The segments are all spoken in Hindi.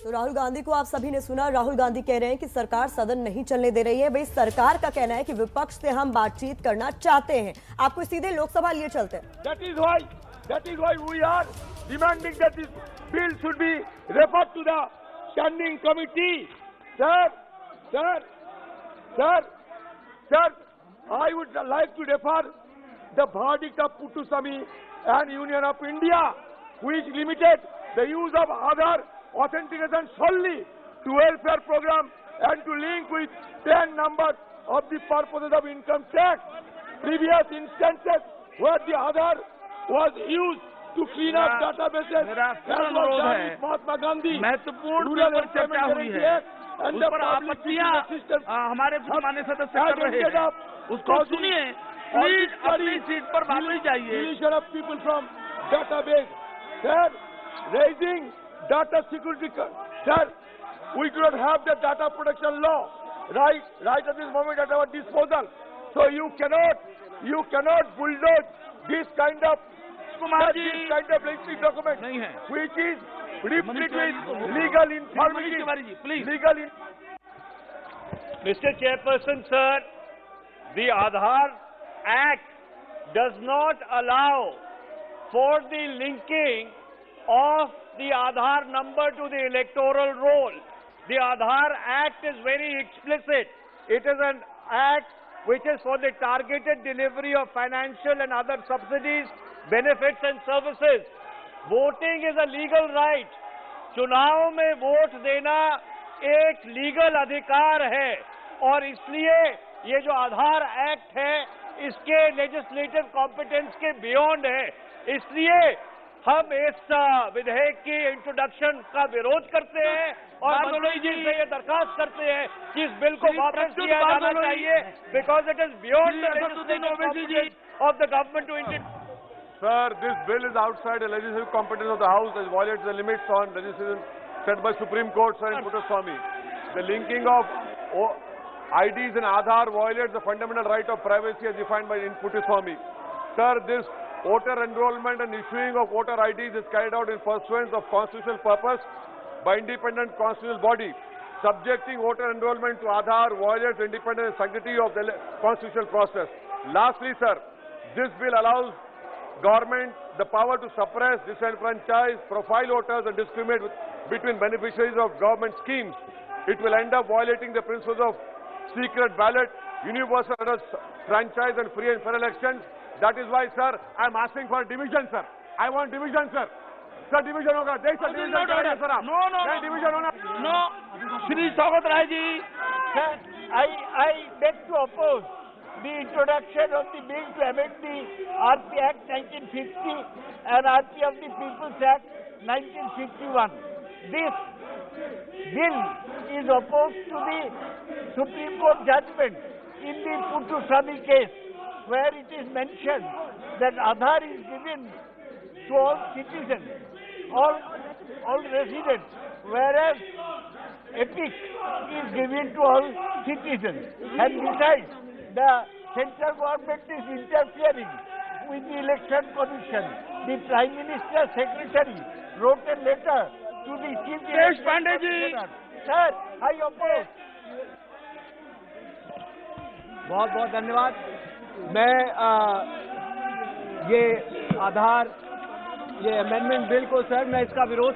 तो राहुल गांधी को आप सभी ने सुना। राहुल गांधी कह रहे हैं कि सरकार सदन नहीं चलने दे रही है। भाई सरकार का कहना है कि विपक्ष से हम बातचीत करना चाहते हैं। आपको सीधे लोकसभा लिए चलते हैं। That is why we are demanding that this bill should be referred to the standing committee. Sir, I would like to refer the verdict of Puttaswamy and Union of India, which limited the use of Aadhaar authentication solely to welfare program and to link with PAN numbers of the purposes of income tax. Previous instances where the Aadhaar was used to clean up databases as was done with Mahatma Gandhi. महत्वपूर्ण चर्चा हुई है, उस पर आपत्तियां हमारे माननीय सदस्य कर रहे हैं, उसको सुनिए। प्लीज अपनी सीट पर वापस जाइए। Deletion of people from database. Sir, raising data security. Sir, we do not have the data protection law right at this moment at our disposal. So you cannot bulldoze this kind of lengthy document, which is replete with legal information. Mr. Chairperson, sir, the Aadhaar Act does not allow for the linking of the Aadhaar number to the electoral roll. The Aadhaar Act is very explicit. It is an act which is for the targeted delivery of financial and other subsidies, benefits and services. Voting is a legal right. चुनाव में वोट देना एक लीगल अधिकार है और इसलिए ये जो आधार एक्ट है इसके लेजिस्लेटिव कॉम्पिटेंस के बियॉन्ड है। इसलिए हम इस विधेयक की इंट्रोडक्शन का विरोध करते हैं और मंत्री जी से ये दरखास्त करते हैं कि इस बिल को वापस किया जाना चाहिए, because it is beyond the legislative competence of the government to introduce. Sir, this bill is outside the legislative competence of the House as violates the limits on legislation set by Supreme Court, sir, in Puttaswamy. The linking of IDs and Aadhaar violates the fundamental right of privacy as defined by Puttaswamy. Sir, this voter enrollment and issuing of voter IDs is carried out in pursuance of constitutional purpose by independent constitutional body. Subjecting voter enrollment to Aadhaar violates the independence and sanctity of the constitutional process. Lastly, sir, this bill allows government the power to suppress, disenfranchise, profile voters and discriminate between beneficiaries of government schemes. It will end up violating the principles of secret ballot, universal franchise and free and fair elections. That is why, sir, I am asking for division, sir. I want division, sir. Sir, division होगा। देख सर division करेंगे सर आप। No. Division होना। No. श्री स्वागत Rai ji. Sir, I beg to oppose the introduction of the bill to amend the RP Act 1950 and RP of the People's Act 1951. This bill is opposed to the Supreme Court judgment in the Puttaswamy case, where it is mentioned that Aadhaar is given to all citizens, all residents, whereas EPIC is given to all citizens. And besides, the central government is interfering with the election commission. The Prime Minister's secretary wrote a letter to the Chief Election Commissioner. Sir, I oppose. बहुत बहुत धन्यवाद। मैं ये आधार ये अमेंडमेंट बिल को सर मैं इसका विरोध,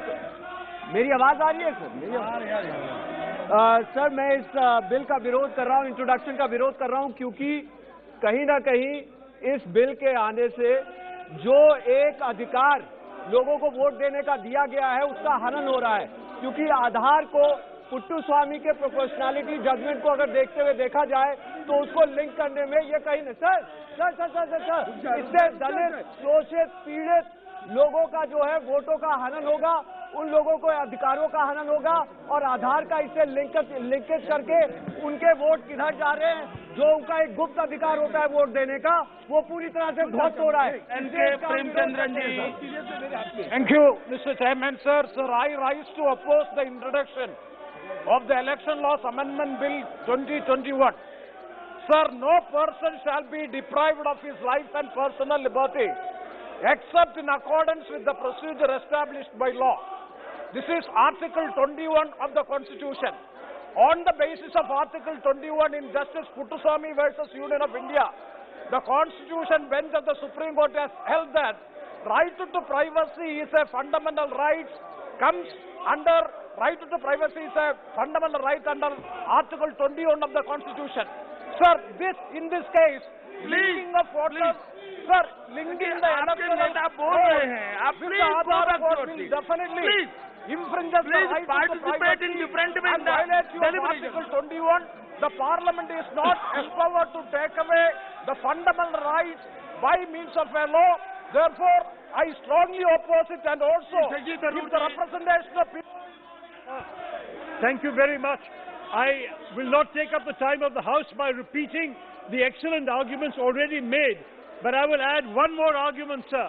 मेरी आवाज आ रही है सर? मेरी सर मैं इस बिल का विरोध कर रहा हूं, इंट्रोडक्शन का विरोध कर रहा हूं, क्योंकि कहीं ना कहीं इस बिल के आने से जो एक अधिकार लोगों को वोट देने का दिया गया है उसका हनन हो रहा है। क्योंकि आधार को पुट्टुस्वामी के प्रोपोर्शनैलिटी जजमेंट को अगर देखते हुए देखा जाए तो उसको लिंक करने में ये कहीं नहीं सर इससे दलित, शोषित, पीड़ित लोगों का जो है वोटों का हनन होगा, उन लोगों को अधिकारों का हनन होगा और आधार का इससे लिंकेज करके उनके वोट किधर जा रहे हैं, जो उनका एक गुप्त अधिकार होता है वोट देने का, वो पूरी तरह से ध्वस्त हो रहा है। Thank you, Mr. Chairman, sir. Sir, I rise to oppose the introduction of the Election Laws Amendment Bill 2021. Sir, no person shall be deprived of his life and personal liberty except in accordance with the procedure established by law. This is Article 21 of the Constitution. On the basis of Article 21 in Justice Puttaswamy versus Union of India, the Constitution bench of the Supreme Court has held that right to privacy is a fundamental right, comes under right to privacy is a fundamental right under Article 21 of the Constitution. Sir, in this case, linking of voters, sir, linking the electoral vote with the Aadhaar vote will definitely infringes the right to privacy and violates Article 21. The Parliament is not empowered to take away the fundamental rights by means of a law. Therefore, I strongly oppose it, and also give the representation of people. Thank you very much. I will not take up the time of the House by repeating the excellent arguments already made, but I will add one more argument, sir.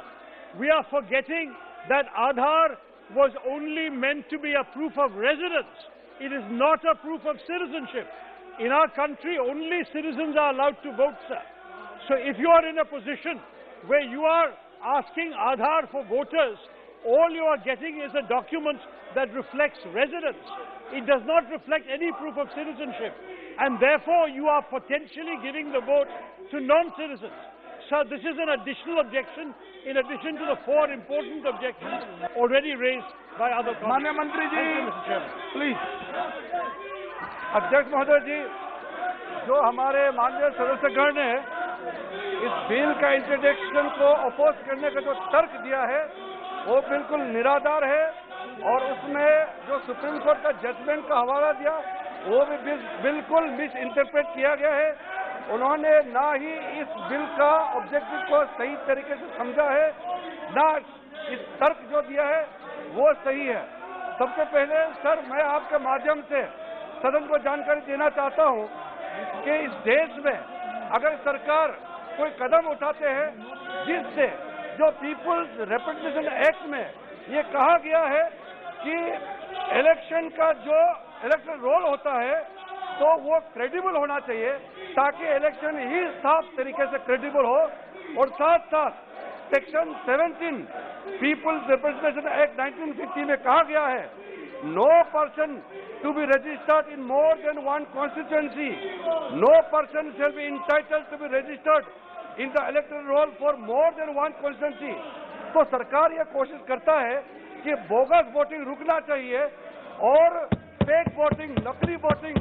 We are forgetting that Aadhaar was only meant to be a proof of residence. It is not a proof of citizenship. In our country, only citizens are allowed to vote, sir. So if you are in a position where you are asking Aadhaar for voters, all you are getting is a document that reflects residence. It does not reflect any proof of citizenship. And therefore, you are potentially giving the vote to non-citizens. So this is an additional objection in addition to the 4 important objections already raised by other colleagues. माननीय मंत्री जी, प्लीज। अध्यक्ष महोदय जी, जो हमारे माननीय सदस्यगण ने इस बिल का इंट्रोडक्शन को अपोज करने का जो तर्क दिया है वो बिल्कुल निराधार है, और उसमें जो सुप्रीम कोर्ट का जजमेंट का हवाला दिया वो भी बिल्कुल मिस इंटरप्रेट किया गया है। उन्होंने ना ही इस बिल का ऑब्जेक्टिव को सही तरीके से समझा है, ना इस तर्क जो दिया है वो सही है। सबसे पहले सर, मैं आपके माध्यम से सदन को जानकारी देना चाहता हूं कि इस देश में अगर सरकार कोई कदम उठाते हैं जिससे जो पीपुल्स रिप्रेजेंटेशन एक्ट में ये कहा गया है कि इलेक्शन का जो इलेक्टरल रोल होता है तो वो क्रेडिबल होना चाहिए, ताकि इलेक्शन ही साफ तरीके से क्रेडिबल हो, और साथ साथ सेक्शन 17 पीपुल्स रिप्रेजेंटेशन एक्ट 1950 में कहा गया है, no person to be registered in more than one constituency, no person shall be entitled to be registered in the electoral roll for more than one constituency. तो सरकार यह कोशिश करता है कि बोगस वोटिंग रुकना चाहिए, और फेक वोटिंग, नकली वोटिंग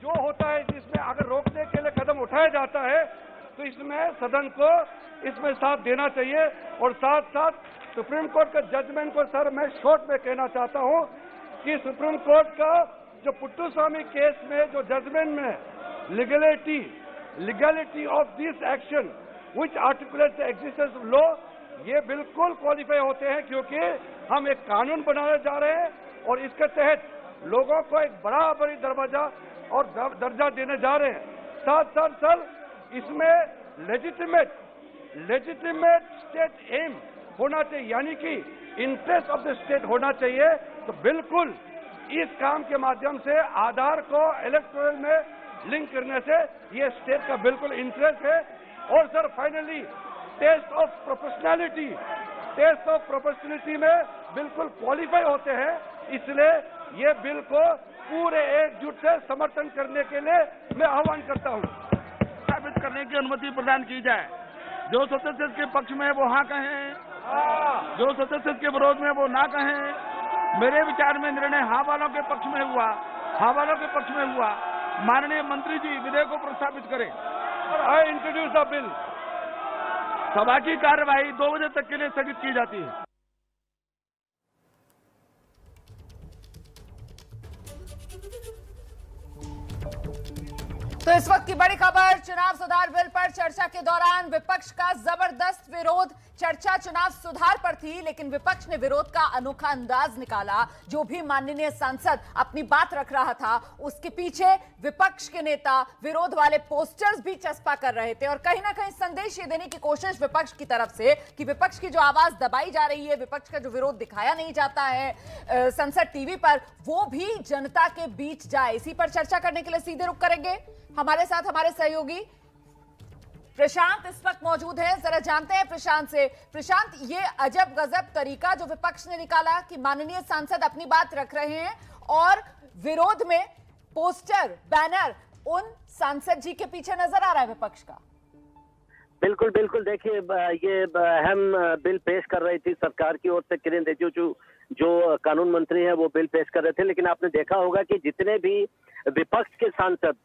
जो होता है जिसमें अगर रोकने के लिए कदम उठाया जाता है तो इसमें सदन को इसमें साथ देना चाहिए। और साथ साथ सुप्रीम कोर्ट का जजमेंट को सर मैं शॉर्ट में कहना चाहता हूं कि सुप्रीम कोर्ट का जो पुट्टुस्वामी केस में जो जजमेंट में legality of this action which articulates the existence of law, ये बिल्कुल क्वालिफाई होते हैं, क्योंकि हम एक कानून बनाने जा रहे हैं और इसके तहत लोगों को एक बराबरी दरवाजा और दर्जा देने जा रहे हैं। साथ साथ सर, इसमें लेजिटिमेट स्टेट एम होना चाहिए, यानी कि इंटरेस्ट ऑफ द स्टेट होना चाहिए। तो बिल्कुल इस काम के माध्यम से आधार को इलेक्टोरल में लिंक करने से ये स्टेट का बिल्कुल इंटरेस्ट है। और sir finally test of proportionality में बिल्कुल क्वालिफाई होते हैं, इसलिए ये बिल को पूरे एकजुट से समर्थन करने के लिए मैं आह्वान करता हूं। साबित करने की अनुमति प्रदान की जाए। जो सदस्य के पक्ष में वो हाँ कहें, जो सदस्य के विरोध में वो ना कहें। मेरे विचार में निर्णय हाँ वालों के पक्ष में हुआ, हाँ वालों के पक्ष में हुआ। माननीय मंत्री जी विधेयक को प्रस्तावित करें। I introduce the bill. सभा की कार्यवाही 2 बजे तक के लिए स्थगित की जाती है। तो इस वक्त की बड़ी खबर, चुनाव सुधार बिल पर चर्चा के दौरान विपक्ष का जबरदस्त विरोध। चर्चा चुनाव सुधार पर थी, लेकिन विपक्ष ने विरोध का अनोखा अंदाज निकाला। जो भी माननीय सांसद अपनी बात रख रहा था, उसके पीछे विपक्ष के नेता विरोध वाले पोस्टर्स भी चस्पा कर रहे थे, और कहीं ना कहीं संदेश ये देने की कोशिश विपक्ष की तरफ से कि विपक्ष की जो आवाज दबाई जा रही है, विपक्ष का जो विरोध दिखाया नहीं जाता है संसद टीवी पर, वो भी जनता के बीच जाए। इसी पर चर्चा करने के लिए सीधे रुख करेंगे हमारे साथ हमारे सहयोगी प्रशांत इस वक्त मौजूद है, जरा जानते हैं प्रशांत से। प्रशांत, ये अजब गजब तरीका जो विपक्ष ने निकाला कि माननीय सांसद अपनी बात रख रहे हैं और विरोध में पोस्टर बैनर उन सांसद जी के पीछे नजर आ रहा है विपक्ष का। बिल्कुल बिल्कुल, देखिए ये अहम बिल पेश कर रही थी सरकार की ओर से किरण रिजिजू जो कानून मंत्री है वो बिल पेश कर रहे थे, लेकिन आपने देखा होगा कि जितने भी विपक्ष के सांसद,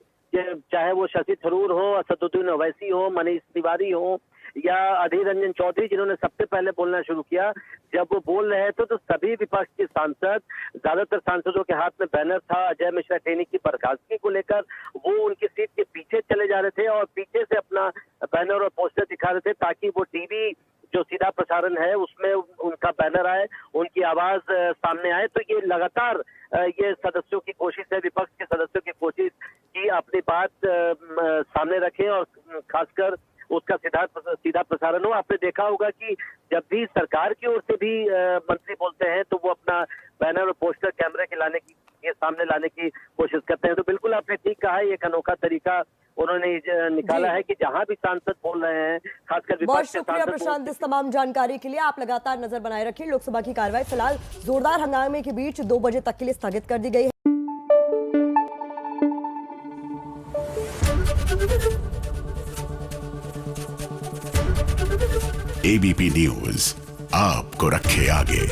चाहे वो शशि थरूर हो, असदुद्दीन ओवैसी हो, मनीष तिवारी हो या अधीर रंजन चौधरी, जिन्होंने सबसे पहले बोलना शुरू किया, जब वो बोल रहे थे तो सभी विपक्ष के सांसद, ज्यादातर सांसदों के हाथ में बैनर था अजय मिश्रा टेनी की बर्खास्तगी को लेकर। वो उनकी सीट के पीछे चले जा रहे थे और पीछे से अपना बैनर और पोस्टर दिखा रहे थे ताकि वो टीवी जो सीधा प्रसारण है उसमें उनका बैनर आए, उनकी आवाज सामने आए। तो ये लगातार ये सदस्यों की कोशिश है, विपक्ष के सदस्यों की कोशिश कि अपनी बात सामने रखें और खासकर उसका सीधा प्रसारण हो। आपने देखा होगा कि जब भी सरकार की ओर से भी मंत्री बोलते हैं तो वो अपना बैनर और पोस्टर कैमरे के सामने लाने की कोशिश करते हैं। तो बिल्कुल आपने ठीक कहा, एक अनोखा तरीका उन्होंने निकाला है कि जहां भी सांसद बोल रहे हैं, खासकर बहुत शुक्रिया प्रशांत इस तमाम जानकारी के लिए। आप लगातार नजर बनाए रखिए। लोकसभा की कार्रवाई फिलहाल जोरदार हंगामे के बीच 2 बजे तक के लिए स्थगित कर दी गई है। एबीपी न्यूज आपको रखे आगे।